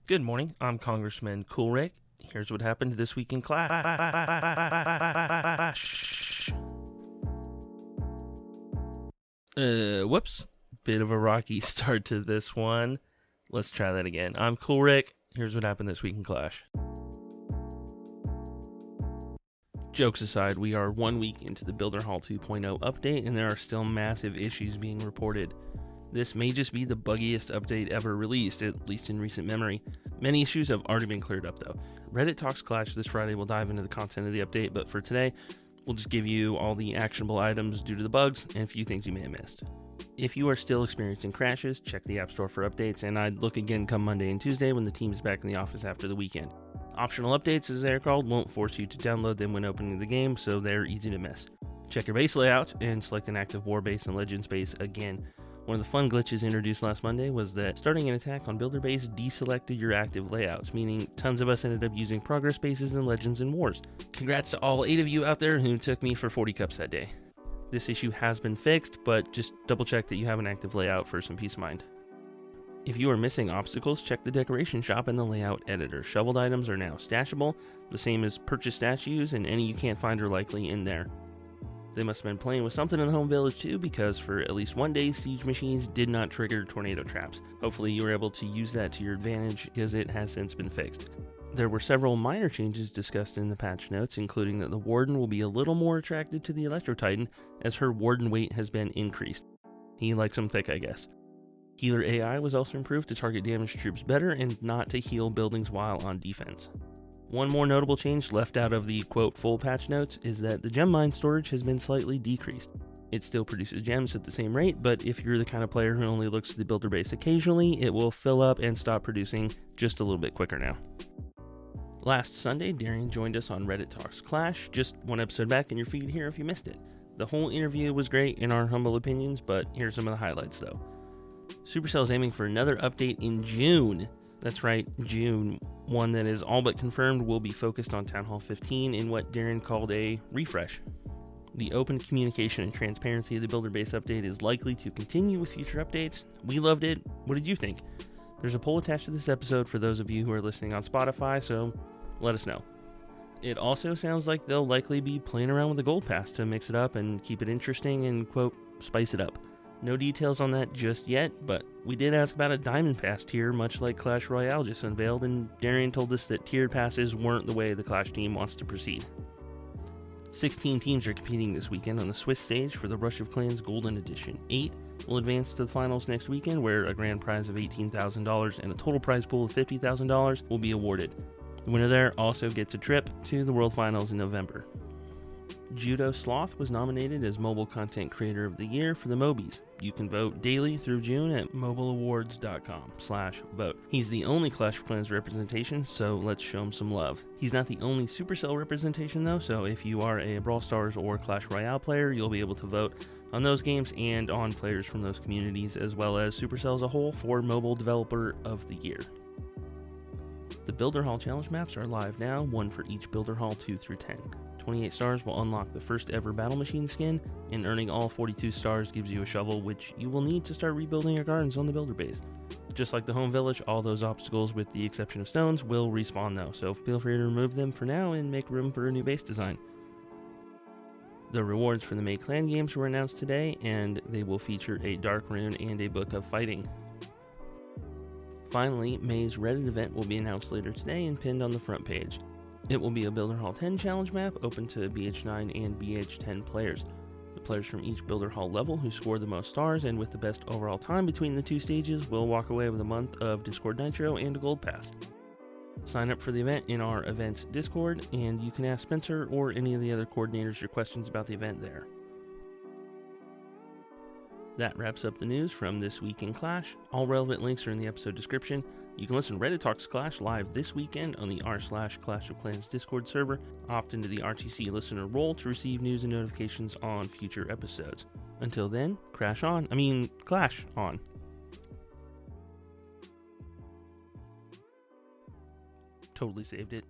Good morning, I'm Congressman Coolrick. Here's what happened this week in class. Whoops. Bit of a rocky start to this one. Let's try that again. I'm Coolrick. Here's what happened this week in Clash. Jokes aside, we are 1 week into the Builder Hall 2.0 update, and there are still massive issues being reported. This may just be the buggiest update ever released, at least in recent memory. Many issues have already been cleared up though. Reddit Talks Clash this Friday will dive into the content of the update, but for today, we'll just give you all the actionable items due to the bugs and a few things you may have missed. If you are still experiencing crashes, check the App Store for updates, and I'd look again come Monday and Tuesday when the team is back in the office after the weekend. Optional updates, as they're called, won't force you to download them when opening the game, so they're easy to miss. Check your base layout and select an active war base and legends base again. One of the fun glitches introduced last Monday was that starting an attack on Builder Base deselected your active layouts, meaning tons of us ended up using progress bases and legends and wars. Congrats to all 8 of you out there who took me for 40 cups that day. This issue has been fixed, but just double check that you have an active layout for some peace of mind. If you are missing obstacles, check the decoration shop and the layout editor. Shoveled items are now stashable, the same as purchased statues, and any you can't find are likely in there. They must have been playing with something in the home village too, because for at least one day, siege machines did not trigger tornado traps. Hopefully you were able to use that to your advantage, because it has since been fixed. There were several minor changes discussed in the patch notes, including that the Warden will be a little more attracted to the Electro Titan, as her Warden weight has been increased. He likes them thick, I guess. Healer AI was also improved to target damaged troops better and not to heal buildings while on defense. One more notable change left out of the quote full patch notes is that the gem mine storage has been slightly decreased. It still produces gems at the same rate, but if you're the kind of player who only looks to the builder base occasionally, it will fill up and stop producing just a little bit quicker now. Last Sunday, Darian joined us on Reddit Talks Clash, just one episode back in your feed here if you missed it. The whole interview was great in our humble opinions, but here's some of the highlights though. Supercell is aiming for another update in June. That's right, June. One that is all but confirmed will be focused on Town Hall 15 in what Darian called a refresh. The open communication and transparency of the Builder Base update is likely to continue with future updates. We loved it. What did you think? There's a poll attached to this episode for those of you who are listening on Spotify, so let us know. It also sounds like they'll likely be playing around with the Gold Pass to mix it up and keep it interesting and, quote, spice it up. No details on that just yet, but we did ask about a Diamond Pass tier, much like Clash Royale just unveiled, and Darian told us that tiered passes weren't the way the Clash team wants to proceed. 16 teams are competing this weekend on the Swiss stage for the Rush of Clans Golden Edition. 8 will advance to the finals next weekend, where a grand prize of $18,000 and a total prize pool of $50,000 will be awarded. The winner there also gets a trip to the World Finals in November. Judo Sloth was nominated as Mobile Content Creator of the Year for the Mobies. You can vote daily through June at mobileawards.com/vote. He's the only Clash of Clans representation, so let's show him some love. He's not the only Supercell representation though, so if you are a Brawl Stars or Clash Royale player, you'll be able to vote on those games and on players from those communities, as well as Supercell as a whole for Mobile Developer of the Year. The Builder Hall challenge maps are live now, one for each Builder Hall 2 through 10. 28 stars will unlock the first ever Battle Machine skin, and earning all 42 stars gives you a shovel, which you will need to start rebuilding your gardens on the builder base. Just like the home village, all those obstacles, with the exception of stones, will respawn though, so feel free to remove them for now and make room for a new base design. The rewards for the May Clan games were announced today, and they will feature a Dark Rune and a Book of Fighting. Finally, May's Reddit event will be announced later today and pinned on the front page. It will be a Builder Hall 10 challenge map open to BH9 and BH10 players. The players from each Builder Hall level who score the most stars and with the best overall time between the two stages will walk away with a month of Discord Nitro and a Gold Pass. Sign up for the event in our events Discord, and you can ask Spencer or any of the other coordinators your questions about the event there. That wraps up the news from this week in Clash. All relevant links are in the episode description. You can listen to Reddit Talks Clash live this weekend on the r/Clash of Clans Discord server. Opt into the RTC listener role to receive news and notifications on future episodes. Until then, Clash on. Totally saved it.